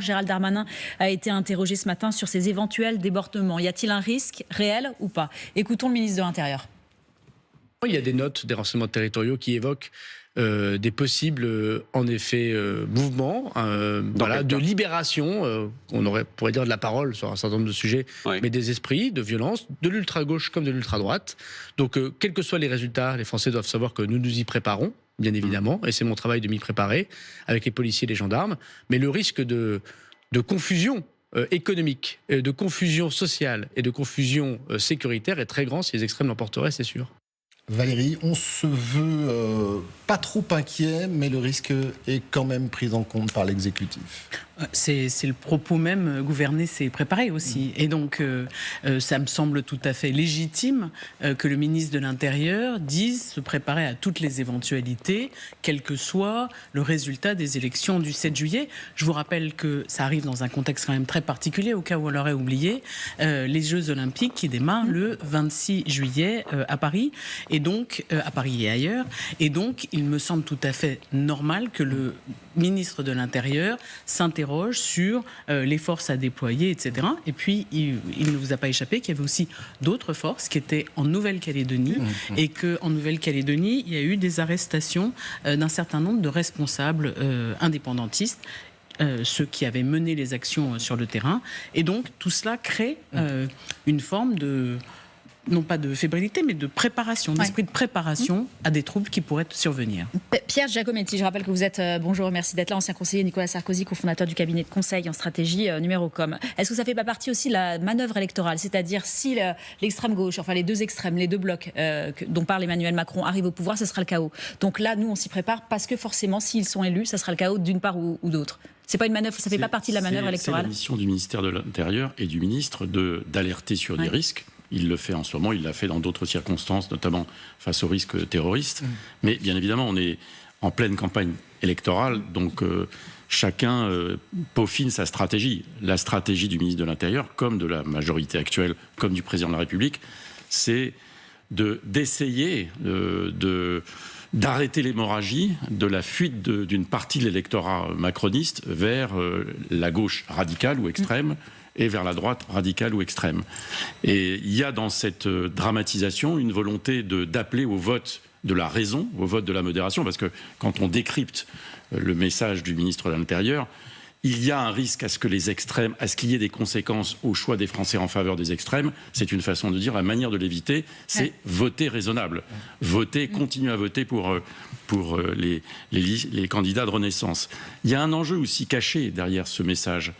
Gérald Darmanin a été interrogé ce matin sur ces éventuels débordements. Y a-t-il un risque réel ou pas? Écoutons le ministre de l'Intérieur. Il y a des notes des renseignements territoriaux qui évoquent des possibles, en effet, mouvements de libération, pourrait dire de la parole sur un certain nombre de sujets, mais des esprits, de violence, de l'ultra-gauche comme de l'ultra-droite. Donc, quels que soient les résultats, les Français doivent savoir que nous nous y préparons, bien évidemment, et c'est mon travail de m'y préparer, avec les policiers et les gendarmes. Mais le risque de confusion économique, de confusion sociale et de confusion sécuritaire est très grand si les extrêmes l'emporteraient, c'est sûr. Valérie, on se veut pas trop inquiet, mais le risque est quand même pris en compte par l'exécutif. C'est le propos même, gouverner, c'est préparer aussi. Et donc, ça me semble tout à fait légitime que le ministre de l'Intérieur dise se préparer à toutes les éventualités, quel que soit le résultat des élections du 7 juillet. Je vous rappelle que ça arrive dans un contexte quand même très particulier, au cas où on l'aurait oublié, les Jeux Olympiques qui démarrent le 26 juillet à Paris, et donc, à Paris et ailleurs. Et donc, il me semble tout à fait normal que le ministre de l'Intérieur s'interroge sur les forces à déployer, etc. Et puis, il ne vous a pas échappé qu'il y avait aussi d'autres forces qui étaient en Nouvelle-Calédonie et qu'en Nouvelle-Calédonie, il y a eu des arrestations d'un certain nombre de responsables indépendantistes, ceux qui avaient mené les actions sur le terrain. Et donc, tout cela crée une forme de... non pas de fébrilité, mais de préparation, d'esprit de préparation à des troubles qui pourraient survenir. Pierre Giacometti, je rappelle que vous êtes, bonjour, merci d'être là, ancien conseiller Nicolas Sarkozy, cofondateur du cabinet de conseil en stratégie Numérocom. Est-ce que ça fait pas partie aussi de la manœuvre électorale? C'est-à-dire si l'extrême gauche, enfin les deux extrêmes, les deux blocs dont parle Emmanuel Macron arrivent au pouvoir, ce sera le chaos. Donc là, nous, on s'y prépare parce que forcément, s'ils sont élus, ça sera le chaos d'une part ou d'autre. C'est pas une manœuvre, ça fait pas partie de la manœuvre électorale? C'est la mission du ministère de l'Intérieur et du ministre d'alerter sur les risques. Il le fait en ce moment, il l'a fait dans d'autres circonstances, notamment face aux risques terroristes. Mais bien évidemment, on est en pleine campagne électorale, donc chacun peaufine sa stratégie. La stratégie du ministre de l'Intérieur, comme de la majorité actuelle, comme du président de la République, c'est d'essayer d'arrêter l'hémorragie de la fuite d'une partie de l'électorat macroniste vers la gauche radicale ou extrême, et vers la droite radicale ou extrême. Et il y a dans cette dramatisation une volonté d'appeler au vote de la raison, au vote de la modération, parce que quand on décrypte le message du ministre de l'Intérieur, il y a un risque à ce que les extrêmes, à ce qu'il y ait des conséquences au choix des Français en faveur des extrêmes. C'est une façon de dire, la manière de l'éviter, c'est voter raisonnable. Voter, continuer à voter pour les candidats de Renaissance. Il y a un enjeu aussi caché derrière ce message.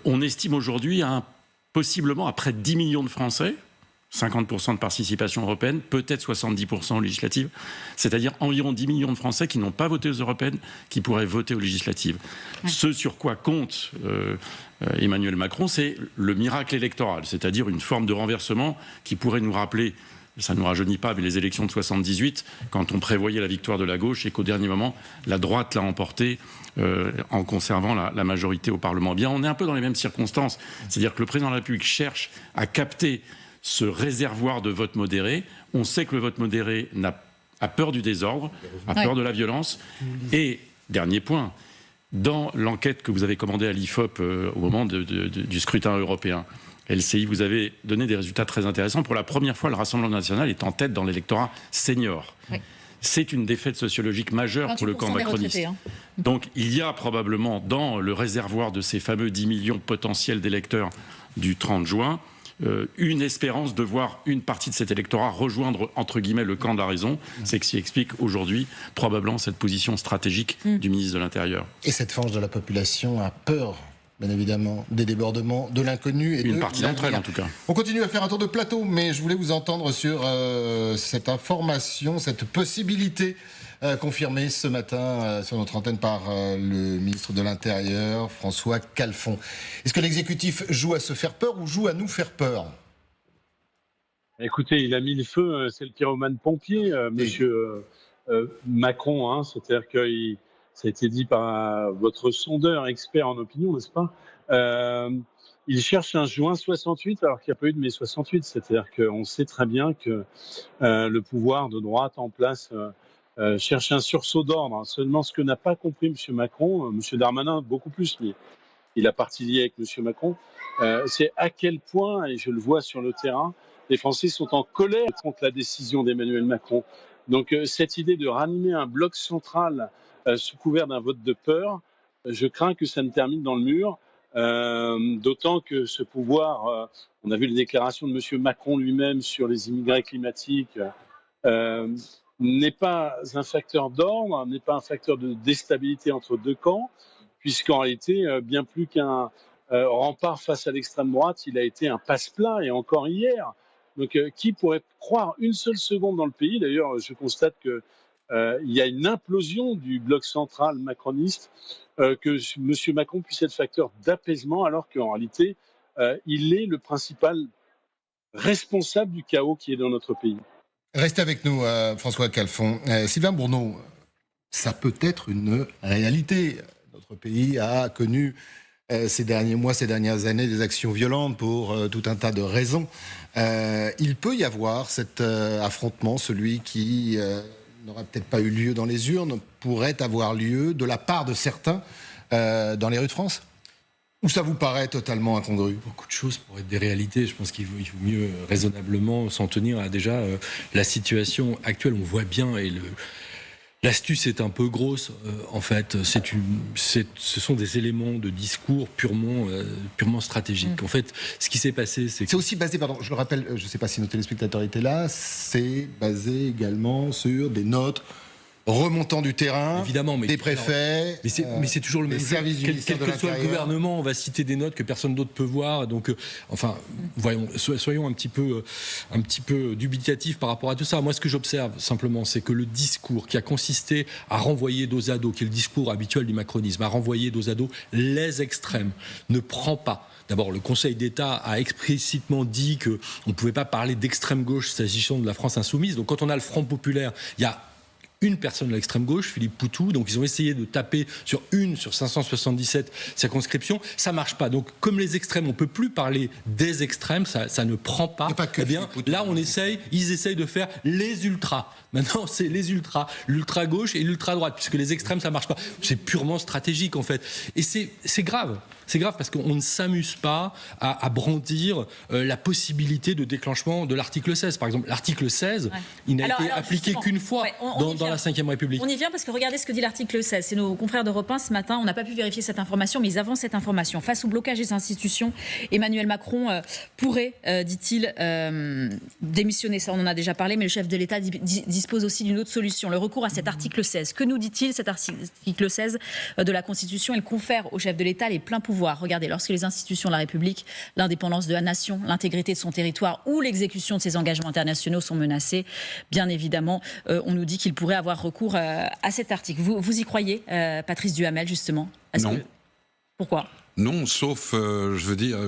On estime aujourd'hui possiblement à près de 10 millions de Français, 50% de participation européenne, peut-être 70% aux législatives, c'est-à-dire environ 10 millions de Français qui n'ont pas voté aux européennes, qui pourraient voter aux législatives. Ce sur quoi compte Emmanuel Macron, c'est le miracle électoral, c'est-à-dire une forme de renversement qui pourrait nous rappeler, ça ne nous rajeunit pas, mais les élections de 78, quand on prévoyait la victoire de la gauche et qu'au dernier moment, la droite l'a emporté en conservant la majorité au Parlement. Bien, on est un peu dans les mêmes circonstances. C'est-à-dire que le président de la République cherche à capter ce réservoir de vote modéré. On sait que le vote modéré a peur du désordre, a peur de la violence. Et, dernier point, dans l'enquête que vous avez commandée à l'IFOP au moment du scrutin européen, LCI, vous avez donné des résultats très intéressants. Pour la première fois, le Rassemblement national est en tête dans l'électorat senior. C'est une défaite sociologique majeure pour le camp macroniste. Donc il y a probablement dans le réservoir de ces fameux 10 millions potentiels d'électeurs du 30 juin une espérance de voir une partie de cet électorat rejoindre, entre guillemets, le camp de la raison. C'est ce qui explique aujourd'hui probablement cette position stratégique du ministre de l'Intérieur. Et cette frange de la population a peur, bien évidemment, des débordements, de l'inconnu et une partie d'entre elles, en tout cas. On continue à faire un tour de plateau, mais je voulais vous entendre sur cette information, cette possibilité confirmée ce matin sur notre antenne par le ministre de l'Intérieur, François Calfon. Est-ce que l'exécutif joue à se faire peur ou joue à nous faire peur? Écoutez, il a mis le feu, c'est le pyromane pompier, monsieur Macron, hein, c'est-à-dire que ça a été dit par votre sondeur expert en opinion, n'est-ce pas? Il cherche un juin 68 alors qu'il n'y a pas eu de mai 68. C'est-à-dire qu'on sait très bien que le pouvoir de droite en place cherche un sursaut d'ordre. Seulement, ce que n'a pas compris M. Macron, M. Darmanin beaucoup plus, mais il a partie liée avec M. Macron, c'est à quel point, et je le vois sur le terrain, les Français sont en colère contre la décision d'Emmanuel Macron. Donc cette idée de ranimer un bloc central sous couvert d'un vote de peur, je crains que ça ne termine dans le mur, d'autant que ce pouvoir, on a vu les déclarations de M. Macron lui-même sur les immigrés climatiques, n'est pas un facteur d'ordre, n'est pas un facteur de déstabilité entre deux camps, puisqu'en réalité, bien plus qu'un rempart face à l'extrême droite, il a été un passe-plat, et encore hier. Donc, qui pourrait croire une seule seconde dans le pays? D'ailleurs, je constate que il y a une implosion du bloc central macroniste, que M. Macron puisse être facteur d'apaisement, alors qu'en réalité, il est le principal responsable du chaos qui est dans notre pays. Restez avec nous, François Calfon. Sylvain Bourneau, ça peut être une réalité. Notre pays a connu ces derniers mois, ces dernières années, des actions violentes pour tout un tas de raisons. Il peut y avoir cet affrontement, celui qui n'aura peut-être pas eu lieu dans les urnes, pourrait avoir lieu de la part de certains dans les rues de France? Ou ça vous paraît totalement incongru? Beaucoup de choses pourraient être des réalités. Je pense qu'il vaut mieux raisonnablement s'en tenir à déjà la situation actuelle. On voit bien, et l'astuce est un peu grosse. En fait, ce sont des éléments de discours purement stratégiques. En fait, ce qui s'est passé, c'est aussi basé, pardon, je le rappelle, je ne sais pas si nos téléspectateurs étaient là, c'est basé également sur des notes remontant du terrain, évidemment, des préfets, mais c'est toujours le même jeu. Quel que soit le gouvernement, on va citer des notes que personne d'autre peut voir. Donc, soyons un petit peu dubitatifs par rapport à tout ça. Moi, ce que j'observe simplement, c'est que le discours qui a consisté à renvoyer dos à dos, qui est le discours habituel du macronisme, à renvoyer dos à dos les extrêmes, ne prend pas. D'abord, le Conseil d'État a explicitement dit qu'on ne pouvait pas parler d'extrême gauche s'agissant de la France insoumise. Donc, quand on a le Front populaire, il y a une personne de l'extrême gauche, Philippe Poutou, donc ils ont essayé de taper sur 577 circonscriptions, ça marche pas. Donc comme les extrêmes, on peut plus parler des extrêmes, ça ne prend pas. Eh bien, là ils essayent de faire les ultras. Maintenant, c'est les ultras, l'ultra gauche et l'ultra droite, puisque les extrêmes ça marche pas. C'est purement stratégique en fait, et c'est grave. C'est grave parce qu'on ne s'amuse pas à brandir la possibilité de déclenchement de l'article 16. Par exemple, l'article 16, il n'a été appliqué qu'une fois dans la Ve République. On y vient parce que regardez ce que dit l'article 16. C'est nos confrères d'Europe 1 ce matin. On n'a pas pu vérifier cette information, mais ils avancent cette information. Face au blocage des institutions, Emmanuel Macron pourrait, dit-il, démissionner. Ça, on en a déjà parlé, mais le chef de l'État dispose aussi d'une autre solution. Le recours à cet article 16. Que nous dit-il, cet article 16 de la Constitution? Il confère au chef de l'État les pleins pouvoirs. Regardez, lorsque les institutions de la République, l'indépendance de la nation, l'intégrité de son territoire ou l'exécution de ses engagements internationaux sont menacés, bien évidemment, on nous dit qu'il pourrait avoir recours à cet article. Vous y croyez, Patrice Duhamel, justement? Non. Pourquoi? Non, sauf, je veux dire,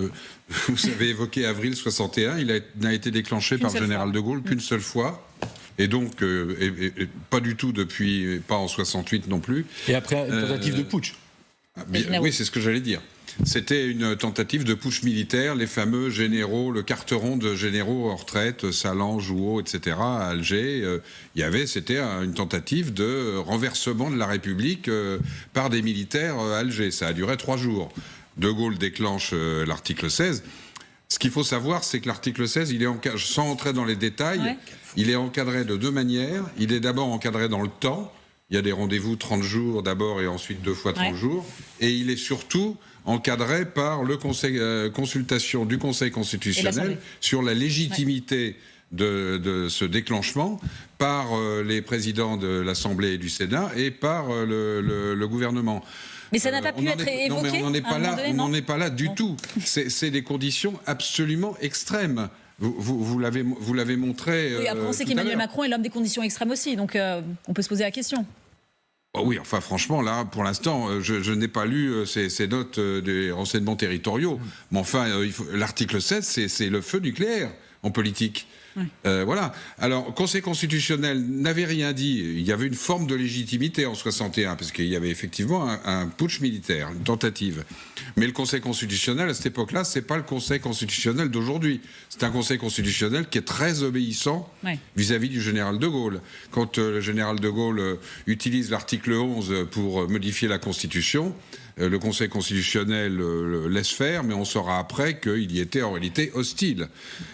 vous avez évoqué avril 61, il n'a été déclenché par le général de Gaulle qu'une seule fois. Et donc, pas du tout depuis, pas en 68 non plus. Et après, une tentative de putsch. Oui, c'est ce que j'allais dire. C'était une tentative de putsch militaire, les fameux généraux, le carteron de généraux en retraite, Salan, Jouot, etc., à Alger. C'était une tentative de renversement de la République par des militaires à Alger. Ça a duré 3 jours. De Gaulle déclenche l'article 16. Ce qu'il faut savoir, c'est que l'article 16, sans entrer dans les détails, il est encadré de 2 manières. Il est d'abord encadré dans le temps. Il y a des rendez-vous 30 jours d'abord et ensuite 2 fois 30 jours. Et il est surtout encadré par le consultation du Conseil constitutionnel sur la légitimité de ce déclenchement par les présidents de l'Assemblée et du Sénat et par le gouvernement. Mais ça n'a pas pu être évoqué. Non, mais on n'en est pas là du tout. C'est des conditions absolument extrêmes. Vous l'avez montré. Oui, après on sait qu'Emmanuel Macron est l'homme des conditions extrêmes aussi, donc on peut se poser la question. Oh oui, enfin franchement, là, pour l'instant, je n'ai pas lu ces notes des renseignements territoriaux. Mais enfin, l'article 16, c'est le feu nucléaire en politique. Oui. Voilà. Alors, Conseil constitutionnel n'avait rien dit. Il y avait une forme de légitimité en 61, parce qu'il y avait effectivement un putsch militaire, une tentative. Mais le Conseil constitutionnel, à cette époque-là, c'est pas le Conseil constitutionnel d'aujourd'hui. C'est un Conseil constitutionnel qui est très obéissant vis-à-vis du général de Gaulle. Quand le général de Gaulle utilise l'article 11 pour modifier la Constitution, le Conseil constitutionnel laisse faire, mais on saura après qu'il y était en réalité hostile.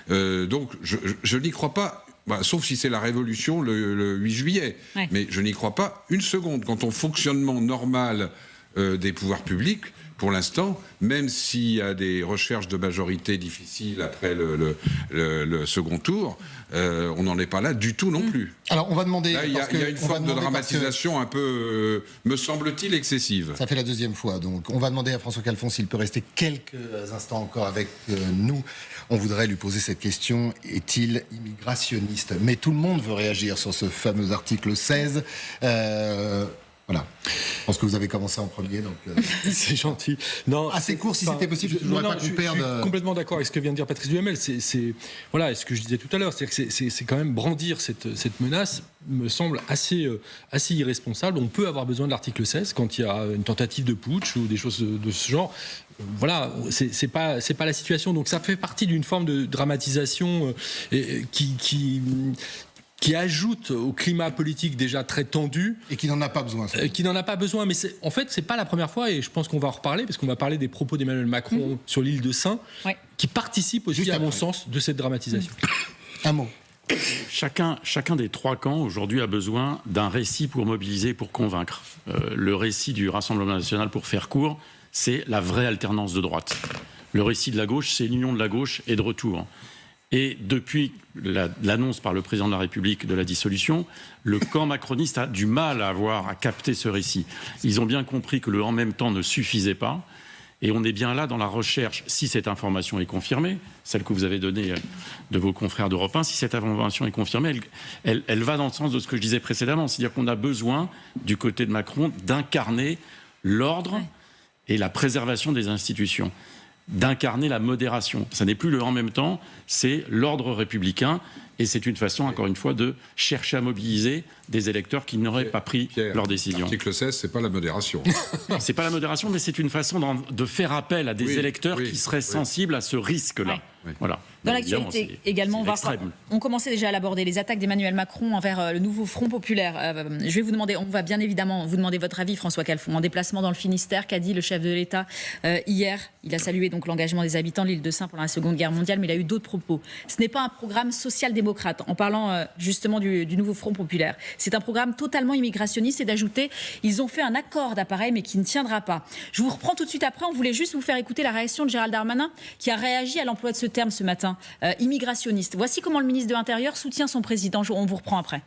Donc je n'y crois pas. Sauf si c'est la révolution le 8 juillet. Ouais. Mais je n'y crois pas une seconde. Quant au fonctionnement normal des pouvoirs publics, pour l'instant, même s'il y a des recherches de majorité difficiles après le second tour, on n'en est pas là du tout non plus. Alors on va demander... Là, il y a une forme de dramatisation un peu, me semble-t-il, excessive. Ça fait la deuxième fois. Donc on va demander à François Calfon s'il peut rester quelques instants encore avec nous. On voudrait lui poser cette question, est-il immigrationniste? Mais tout le monde veut réagir sur ce fameux article 16. Voilà. Je pense que vous avez commencé en premier, donc... C'est gentil. Non, assez court, si c'était possible. Je suis complètement d'accord avec ce que vient de dire Patrice Duhamel. Voilà, ce que je disais tout à l'heure, c'est-à-dire que c'est quand même brandir cette menace me semble assez irresponsable. On peut avoir besoin de l'article 16 quand il y a une tentative de putsch ou des choses de ce genre. Voilà, c'est pas la situation. Donc ça fait partie d'une forme de dramatisation qui ajoute au climat politique déjà très tendu. Et qui n'en a pas besoin. Qui n'en a pas besoin. Mais en fait, c'est pas la première fois, et je pense qu'on va en reparler, parce qu'on va parler des propos d'Emmanuel Macron sur l'île de Sein, qui participent aussi, à mon sens, de cette dramatisation. Un mot. Chacun des trois camps, aujourd'hui, a besoin d'un récit pour mobiliser, pour convaincre. Le récit du Rassemblement national, pour faire court, c'est la vraie alternance de droite. Le récit de la gauche, c'est l'union de la gauche est de retour. Et depuis l'annonce par le président de la République de la dissolution, le camp macroniste a du mal à capter ce récit. Ils ont bien compris que le « en même temps » ne suffisait pas. Et on est bien là dans la recherche, si cette information est confirmée, celle que vous avez donnée de vos confrères d'Europe 1, si cette information est confirmée, elle va dans le sens de ce que je disais précédemment. C'est-à-dire qu'on a besoin, du côté de Macron, d'incarner l'ordre et la préservation des institutions, d'incarner la modération. Ça n'est plus le « en même temps », c'est l'ordre républicain. Et c'est une façon, encore une fois, de chercher à mobiliser des électeurs qui n'auraient pas pris leur décision. L'article 16, c'est pas la modération. C'est pas la modération, mais c'est une façon de faire appel à des électeurs qui seraient sensibles à ce risque-là. Voilà. Dans l'actualité également, on commençait déjà à l'aborder, les attaques d'Emmanuel Macron envers le nouveau Front populaire. Je vais vous demander, on va bien évidemment vous demander votre avis, François Calfon. En déplacement dans le Finistère, qu'a dit le chef de l'État hier? Il a salué donc l'engagement des habitants de l'île de Sein pendant la Seconde Guerre mondiale, mais il a eu d'autres propos. Ce n'est pas un programme social-démocrate, en parlant justement du nouveau Front populaire. C'est un programme totalement immigrationniste, et d'ajouter, ils ont fait un accord d'appareil, mais qui ne tiendra pas. Je vous reprends tout de suite après. On voulait juste vous faire écouter la réaction de Gérald Darmanin, qui a réagi à l'emploi de ce terme ce matin, immigrationniste. Voici comment le ministre de l'Intérieur soutient son président. On vous reprend après.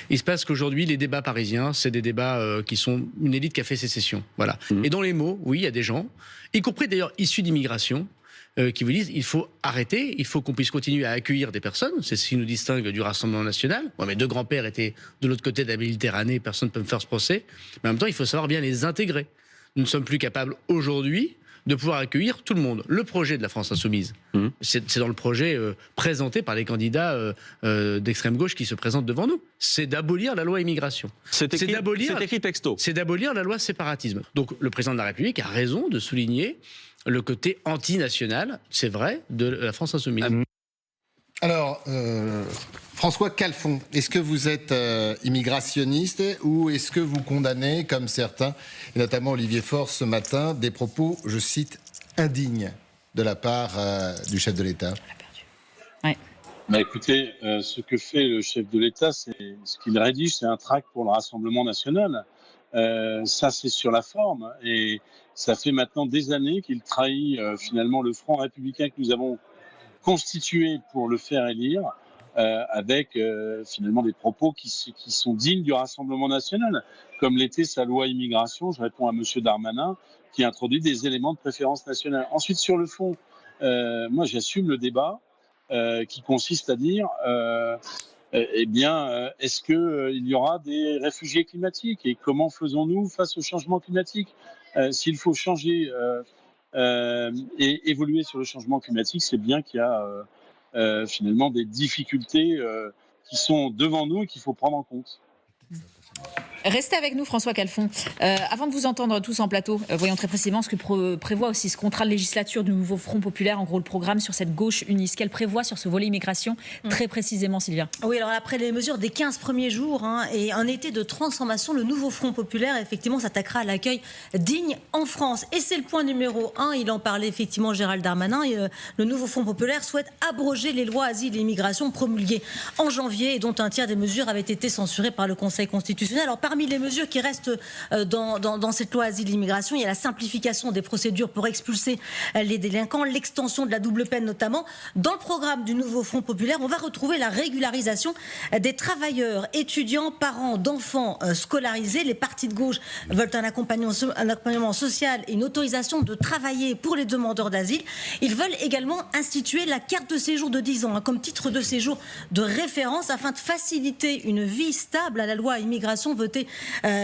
Il se passe qu'aujourd'hui, les débats parisiens, c'est des débats qui sont une élite qui a fait sécession. Voilà. Et dans les mots, oui, il y a des gens, y compris d'ailleurs issus d'immigration, qui vous disent il faut arrêter, il faut qu'on puisse continuer à accueillir des personnes. C'est ce qui nous distingue du Rassemblement national. Moi, mes deux grands-pères étaient de l'autre côté de la Méditerranée, personne ne peut me faire ce procès. Mais en même temps, il faut savoir bien les intégrer. Nous ne sommes plus capables aujourd'hui de pouvoir accueillir tout le monde. Le projet de la France insoumise, c'est dans le projet présenté par les candidats d'extrême gauche qui se présentent devant nous. C'est d'abolir la loi immigration. C'est écrit texto. C'est d'abolir la loi séparatisme. Donc le président de la République a raison de souligner le côté anti-national, c'est vrai, de la France insoumise. Alors, François Calfon, est-ce que vous êtes immigrationniste ou est-ce que vous condamnez, comme certains, et notamment Olivier Faure ce matin, des propos, je cite, indignes de la part du chef de l'État? Écoutez, ce que fait le chef de l'État, c'est ce qu'il rédige, c'est un tract pour le Rassemblement national. Ça, c'est sur la forme. Et ça fait maintenant des années qu'il trahit finalement le Front républicain que nous avons constitué pour le faire élire, avec finalement des propos qui sont dignes du Rassemblement national, comme l'était sa loi immigration. Je réponds à M. Darmanin, qui introduit des éléments de préférence nationale. Ensuite, sur le fond, moi j'assume le débat qui consiste à dire est-ce qu'il y aura des réfugiés climatiques et comment faisons-nous face au changement climatique? S'il faut changer et évoluer sur le changement climatique, c'est bien qu'il y a finalement des difficultés qui sont devant nous et qu'il faut prendre en compte. Restez avec nous, François Calfon. Avant de vous entendre tous en plateau, voyons très précisément ce que prévoit aussi ce contrat de législature du nouveau Front Populaire, en gros le programme sur cette gauche unie, ce qu'elle prévoit sur ce volet immigration, très précisément, Sylvia. Oui, alors après les mesures des 15 premiers jours et un été de transformation, le nouveau Front Populaire, effectivement, s'attaquera à l'accueil digne en France. Et c'est le point numéro 1, il en parlait effectivement Gérald Darmanin, et, le nouveau Front Populaire souhaite abroger les lois asile et immigration promulguées en janvier et dont un tiers des mesures avaient été censurées par le Conseil constitutionnel. Alors parmi les mesures qui restent dans cette loi asile et immigration, il y a la simplification des procédures pour expulser les délinquants, l'extension de la double peine notamment. Dans le programme du nouveau Front Populaire, on va retrouver la régularisation des travailleurs, étudiants, parents d'enfants scolarisés. Les partis de gauche veulent un accompagnement social et une autorisation de travailler pour les demandeurs d'asile. Ils veulent également instituer la carte de séjour de 10 ans comme titre de séjour de référence afin de faciliter une vie stable. À la loi immigration votée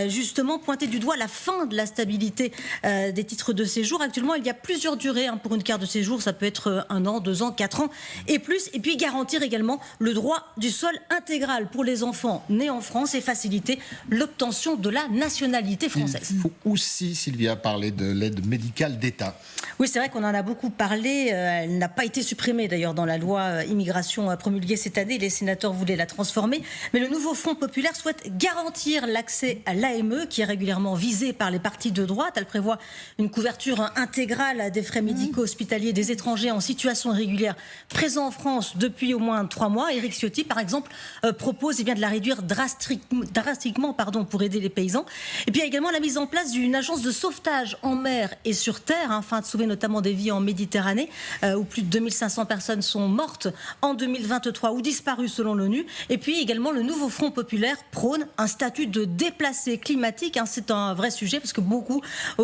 justement pointer du doigt la fin de la stabilité des titres de séjour. Actuellement, il y a plusieurs durées pour une carte de séjour. Ça peut être 1 an, 2 ans, 4 ans et plus. Et puis garantir également le droit du sol intégral pour les enfants nés en France et faciliter l'obtention de la nationalité française. Il faut aussi, Sylvia, parler de l'aide médicale d'État. Oui, c'est vrai qu'on en a beaucoup parlé. Elle n'a pas été supprimée d'ailleurs dans la loi immigration promulguée cette année. Les sénateurs voulaient la transformer. Mais le nouveau Front Populaire souhaite garantir l'accès à l'AME qui est régulièrement visée par les partis de droite. Elle prévoit une couverture intégrale des frais médicaux hospitaliers des étrangers en situation irrégulière présents en France depuis au moins 3 mois. Éric Ciotti, par exemple, propose de la réduire drastiquement pour aider les paysans. Et puis il y a également la mise en place d'une agence de sauvetage en mer et sur terre afin de sauver notamment des vies en Méditerranée où plus de 2500 personnes sont mortes en 2023 ou disparues selon l'ONU. Et puis également le nouveau Front Populaire prône un statut de déplacé climatique. C'est un vrai sujet parce que beaucoup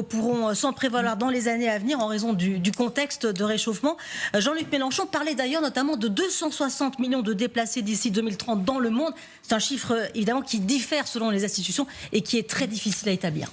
pourront s'en prévaloir dans les années à venir en raison du contexte de réchauffement. Jean-Luc Mélenchon parlait d'ailleurs notamment de 260 millions de déplacés d'ici 2030 dans le monde. C'est un chiffre évidemment qui diffère selon les institutions et qui est très difficile à établir.